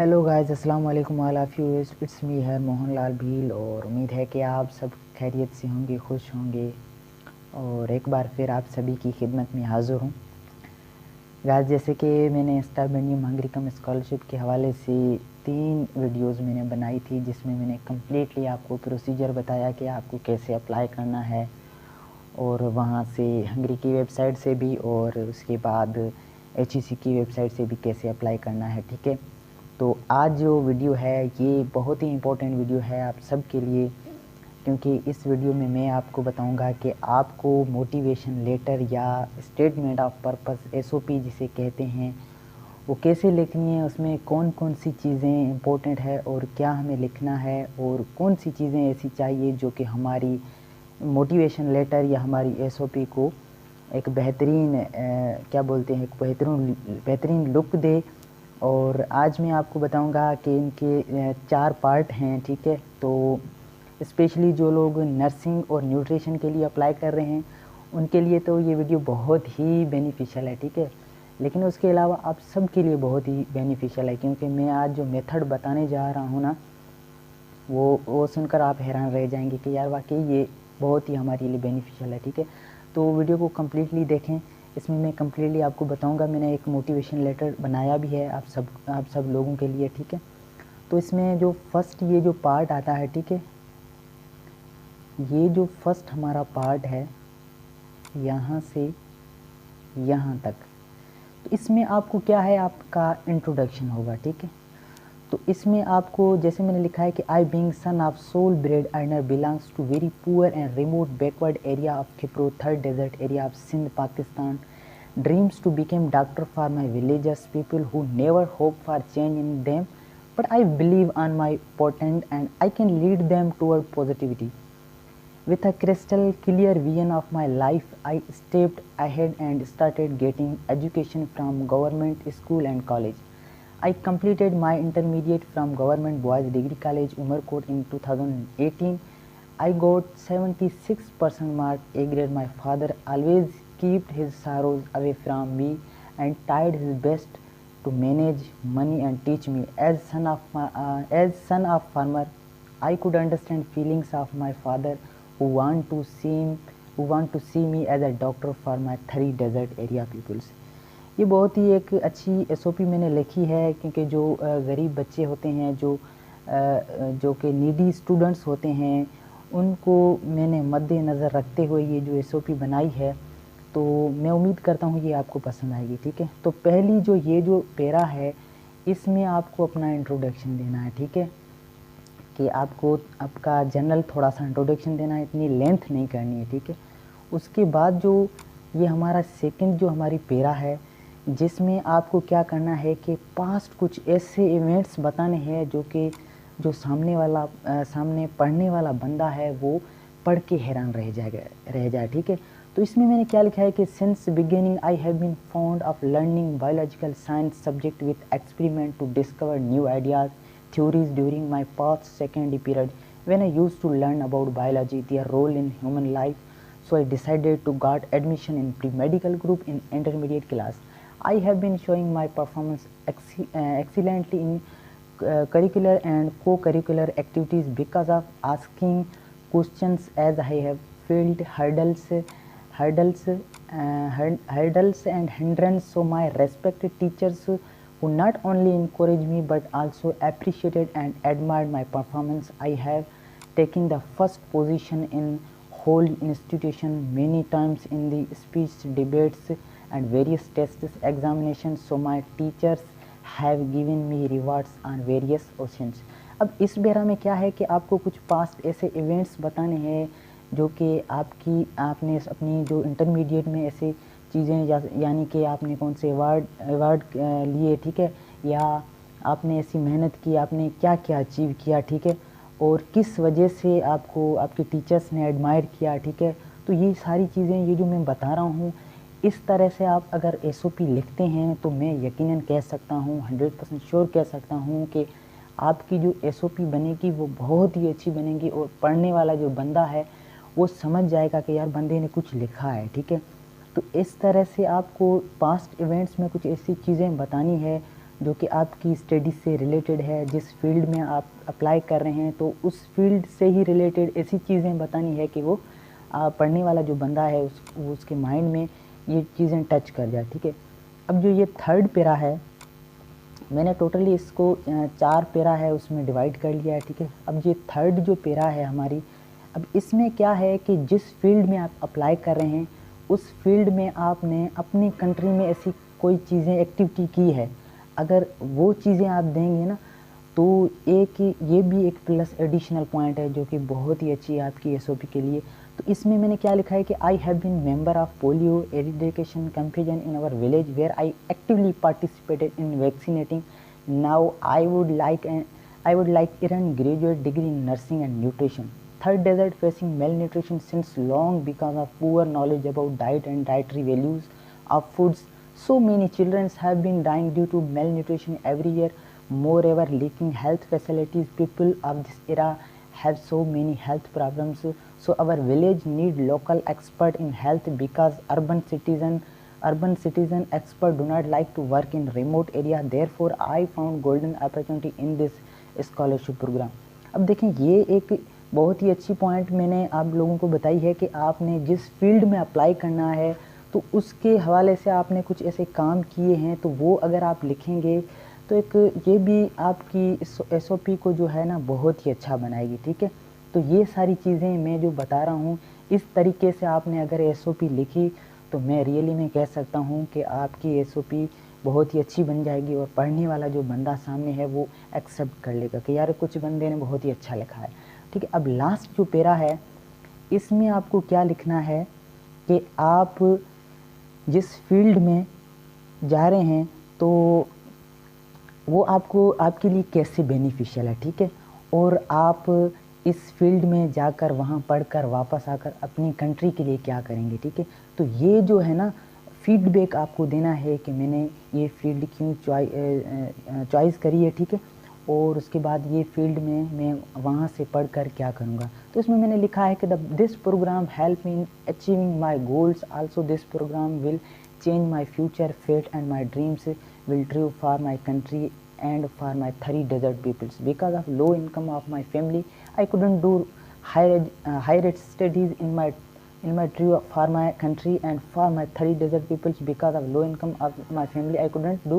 Hello guys, अस्सलाम वालेकुम all of you. It's me है मोहनलाल भील और उम्मीद है कि आप सब खैरियत से होंगे, खुश होंगे और एक बार फिर आप सभी की खिदमत में हाज़िर हूँ। गाइस, जैसे कि मैंने स्टार बेनियम हंगरी कम स्कॉलरशिप के हवाले से 3 वीडियोस मैंने बनाई थी, जिसमें मैंने कम्प्लीटली आपको प्रोसीजर बताया कि आपको कैसे अप्लाई करना है, और वहाँ से हंगरी की वेबसाइट से भी और उसके बाद HEC की वेबसाइट से भी कैसे अप्लाई करना है। ठीक है, तो आज जो वीडियो है ये बहुत ही इम्पोर्टेंट वीडियो है आप सब के लिए, क्योंकि इस वीडियो में मैं आपको बताऊंगा कि आपको मोटिवेशन लेटर या स्टेटमेंट ऑफ पर्पस SOP जिसे कहते हैं वो कैसे लिखनी है, उसमें कौन कौन सी चीज़ें इम्पोर्टेंट है और क्या हमें लिखना है, और कौन सी चीज़ें ऐसी चाहिए जो कि हमारी मोटिवेशन लेटर या हमारी SOP को एक बेहतरीन क्या बोलते हैं, एक बेहतरीन लुक दे। और आज मैं आपको बताऊंगा कि इनके 4 पार्ट हैं। ठीक है, तो स्पेशली जो लोग नर्सिंग और न्यूट्रिशन के लिए अप्लाई कर रहे हैं उनके लिए तो ये वीडियो बहुत ही बेनिफिशियल है। ठीक है, लेकिन उसके अलावा आप सब के लिए बहुत ही बेनिफिशियल है, क्योंकि मैं आज जो मेथड बताने जा रहा हूँ ना, वो सुनकर आप हैरान रह जाएंगे कि यार वाकई ये बहुत ही हमारे लिए बेनिफिशियल है। ठीक है, तो वीडियो को कम्प्लीटली देखें, इसमें मैं कम्प्लीटली आपको बताऊंगा। मैंने एक मोटिवेशन लेटर बनाया भी है आप सब लोगों के लिए। ठीक है, तो इसमें जो फर्स्ट ये जो पार्ट आता है, ठीक है, ये जो फर्स्ट हमारा पार्ट है यहाँ से यहाँ तक, तो इसमें आपको क्या है, आपका इंट्रोडक्शन होगा। ठीक है, तो इसमें आपको जैसे मैंने लिखा है कि I being son of sole bread earner belongs to very poor and remote backward area of Khipro third desert area of Sindh Pakistan, dreams to become doctor for my villagers people who never hope for change in them but I believe on my potent and I can lead them toward positivity. With a crystal clear vision of my life, I stepped ahead and started getting education from government school and college. I completed my intermediate from Government Boys Degree College, Umarkot in 2018. I got 76% mark, A grade. My father always kept his sorrows away from me and tried his best to manage money and teach me. As son of farmer, I could understand feelings of my father who want to see me as a doctor for my 3 desert area peoples. ये बहुत ही एक अच्छी SOP मैंने लिखी है, क्योंकि जो गरीब बच्चे होते हैं, जो कि नीडी स्टूडेंट्स होते हैं, उनको मैंने मद्देनज़र रखते हुए ये जो SOP बनाई है, तो मैं उम्मीद करता हूँ ये आपको पसंद आएगी। ठीक है, तो पहली जो ये जो पैरा है, इसमें आपको अपना इंट्रोडक्शन देना है। ठीक है, कि आपको आपका जनरल थोड़ा सा इंट्रोडक्शन देना है, इतनी लेंथ नहीं करनी है। ठीक है, उसके बाद जो ये हमारा सेकंड जो हमारी पैरा है, जिसमें आपको क्या करना है कि पास्ट कुछ ऐसे इवेंट्स बताने हैं जो कि जो सामने पढ़ने वाला बंदा है वो पढ़ के हैरान रह जाए। ठीक है, तो इसमें मैंने क्या लिखा है कि since beginning I have been fond of learning biological science subject with experiment to discover new ideas theories during my past secondary period when I used to learn about biology, their role in human life. So I decided to got admission in pre-medical group in intermediate class. I have been showing my performance excellently in curricular and co-curricular activities because of asking questions as I have failed hurdles and hindrance. So my respected teachers who not only encouraged me but also appreciated and admired my performance. I have taken the first position in whole institution many times in the speech debates and various tests examinations. So my teachers have given me rewards on various occasions. अब इस बेरा में क्या है कि आपको कुछ past ऐसे इवेंट्स बताने हैं जो कि आपने अपनी जो इंटरमीडिएट में ऐसे चीज़ें यानी कि आपने कौन से अवार्ड लिए। ठीक है, या आपने ऐसी मेहनत की, आपने क्या क्या अचीव किया। ठीक है, और किस वजह से आपको आपके टीचर्स ने एडमायर किया। ठीक है, तो ये सारी चीज़ें ये जो मैं बता रहा हूँ, इस तरह से आप अगर SOP लिखते हैं तो मैं यकीनन कह सकता हूँ, 100% श्योर कह सकता हूँ कि आपकी जो SOP बनेगी वो बहुत ही अच्छी बनेगी, और पढ़ने वाला जो बंदा है वो समझ जाएगा कि यार बंदे ने कुछ लिखा है। ठीक है, तो इस तरह से आपको पास्ट इवेंट्स में कुछ ऐसी चीज़ें बतानी है जो कि आपकी स्टडी से रिलेटेड है, जिस फील्ड में आप अप्लाई कर रहे हैं, तो उस फील्ड से ही रिलेटेड ऐसी चीज़ें बतानी है कि वो पढ़ने वाला जो बंदा है उसके माइंड में ये चीज़ें टच कर जाए, ठीक है। अब जो ये थर्ड पैरा है, मैंने टोटली इसको 4 पैरा है उसमें डिवाइड कर लिया है, ठीक है। अब ये थर्ड जो पैरा है हमारी, अब इसमें क्या है कि जिस फील्ड में आप अप्लाई कर रहे हैं उस फील्ड में आपने अपनी कंट्री में ऐसी कोई चीज़ें एक्टिविटी की है, अगर वो चीज़ें आप देंगे ना, तो एक ये भी एक प्लस एडिशनल पॉइंट है जो कि बहुत ही अच्छी है आपकी एसओपी के लिए। तो इसमें मैंने क्या लिखा है कि I have been member of polio eradication campaign in our village where I actively participated in vaccinating. Now I would like earn graduate degree in nursing and nutrition. Third desert facing malnutrition since long because of poor knowledge about diet and dietary values of foods. So many children have been dying due to malnutrition every year. Moreover, lacking health facilities, people of this era have so many health problems. So our village need local expert in health because urban citizen expert do not like to work in remote area. Therefore, I found golden opportunity in this scholarship programme. अब देखें, ये एक बहुत ही अच्छी point मैंने आप लोगों को बताई है कि आपने जिस फील्ड में अप्लाई करना है तो उसके हवाले से आपने कुछ ऐसे काम किए हैं, तो वो अगर आप लिखेंगे तो एक ये भी आपकी एसओपी को जो है ना बहुत ही अच्छा बनाएगी, ठीक है। तो ये सारी चीज़ें मैं जो बता रहा हूँ, इस तरीके से आपने अगर एसओपी लिखी तो मैं रियली में कह सकता हूँ कि आपकी एसओपी बहुत ही अच्छी बन जाएगी और पढ़ने वाला जो बंदा सामने है वो एक्सेप्ट कर लेगा कि यार कुछ बंदे ने बहुत ही अच्छा लिखा है, ठीक है। अब लास्ट जो पैरा है, इसमें आपको क्या लिखना है कि आप जिस फील्ड में जा रहे हैं तो वो आपके लिए कैसे बेनिफिशियल है, ठीक है। और आप इस फील्ड में जाकर वहाँ पढ़कर वापस आकर अपनी कंट्री के लिए क्या करेंगे, ठीक है। तो ये जो है ना फीडबैक आपको देना है कि मैंने ये फील्ड क्यों चॉइस करी है, ठीक है। और उसके बाद ये फील्ड में मैं वहाँ से पढ़कर क्या करूँगा। तो इसमें मैंने लिखा है कि this programme help in achieving my goals, also this programme will change my future fate and my dreams will true for my country and for my 3 desert peoples. Because of low income of my family, I couldn't do higher studies in my true for my country and for my 3 desert peoples. Because of low income of my family, I couldn't do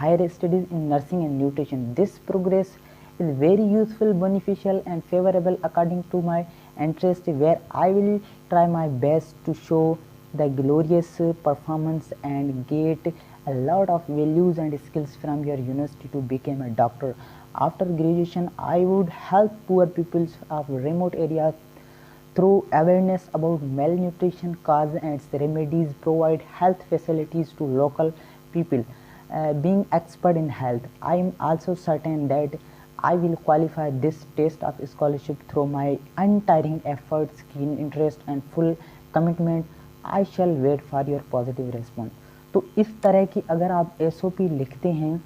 higher studies in nursing and nutrition. This progress is very useful, beneficial and favorable according to my interest, where I will try my best to show the glorious performance and get a lot of values and skills from your university to become a doctor. After graduation, I would help poor people of remote areas through awareness about malnutrition cause and its remedies, provide health facilities to local people. Being expert in health, I am also certain that I will qualify this test of scholarship through my untiring efforts, keen interest and full commitment. I shall wait for your positive response. तो इस तरह की अगर आप SOP लिखते हैं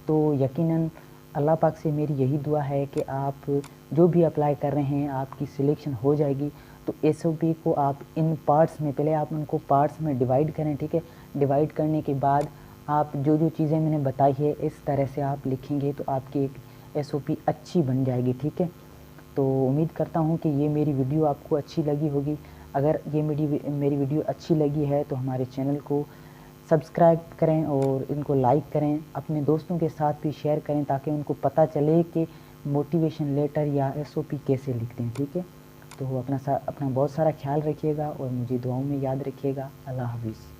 तो यकीनन अल्लाह पाक से मेरी यही दुआ है कि आप जो भी अप्लाई कर रहे हैं आपकी सिलेक्शन हो जाएगी। तो एसओपी को आप इन पार्ट्स में, पहले आप उनको पार्ट्स में डिवाइड करें, ठीक है। डिवाइड करने के बाद आप जो जो चीज़ें मैंने बताई है इस तरह से आप लिखेंगे तो आपकी एक एसओपी अच्छी बन जाएगी, ठीक है। तो उम्मीद करता हूँ कि ये मेरी वीडियो आपको अच्छी लगी होगी। अगर ये मेरी वीडियो अच्छी लगी है तो हमारे चैनल को सब्सक्राइब करें और इनको लाइक करें, अपने दोस्तों के साथ भी शेयर करें ताकि उनको पता चले कि मोटिवेशन लेटर या एसओपी कैसे लिखते हैं, ठीक है। तो अपना बहुत सारा ख्याल रखिएगा और मुझे दुआओं में याद रखिएगा। अल्लाह हाफिज़।